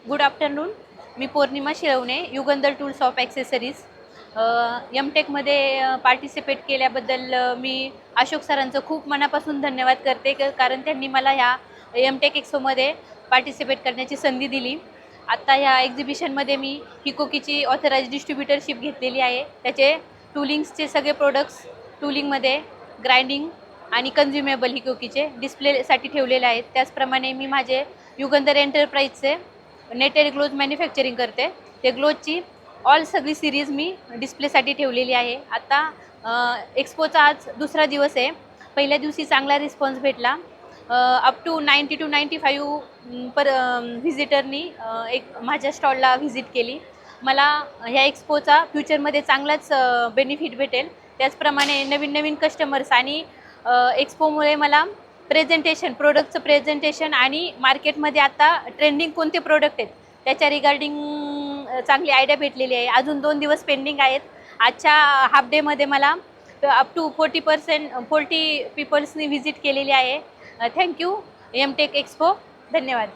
Good afternoon. मी Purnima Shirwane, Yugandhar tools of accessories. एमटेकमध्ये participate केल्याबद्दल मी अशोक सरांचं खूप मनापासून धन्यवाद करते, कारण त्यांनी मला ह्या एमटेक एक्सपोमध्ये पार्टिसिपेट करण्याची संधी दिली. आत्ता ह्या एक्झिबिशनमध्ये मी हिकोकीची ऑथराइज डिस्ट्रीब्युटरशिप घेतलेली आहे. त्याचे टूलिंग्सचे सगळे प्रोडक्ट्स टूलिंगमध्ये ग्राइंडिंग आणि कन्झ्युमेबल हिकोकीचे डिस्प्लेसाठी ठेवलेले आहेत. त्याचप्रमाणे मी माझे युगंधर एंटरप्राइजचे नेटेड ग्लोज मॅन्युफॅक्चरिंग करते. ते ग्लोजची सगळी सिरीज मी डिस्प्लेसाठी ठेवलेली आहे. आता एक्सपोचा आज दुसरा दिवस आहे. पहिल्या दिवशी चांगला रिस्पॉन्स भेटला. अप टू 90 to 95 व्हिजिटरनी एक माझ्या स्टॉलला व्हिजिट केली. मला ह्या एक्सपोचा फ्युचरमध्ये चांगलाच बेनिफिट भेटेल. त्याचप्रमाणे नवीन नवीन कस्टमर्स आणि एक्सपोमुळे मला प्रोडक्टचं प्रेझेंटेशन आणि मार्केटमध्ये आता ट्रेंडिंग कोणते प्रोडक्ट आहेत त्याच्या रिगार्डिंग चांगली आयडिया भेटलेली आहे. अजून 2 दिवस पेंडिंग आहेत. आजच्या हाफ डेमध्ये मला अप टू 40 पीपल्सनी व्हिजिट केलेली आहे. Thank you MTech Expo. धन्यवाद.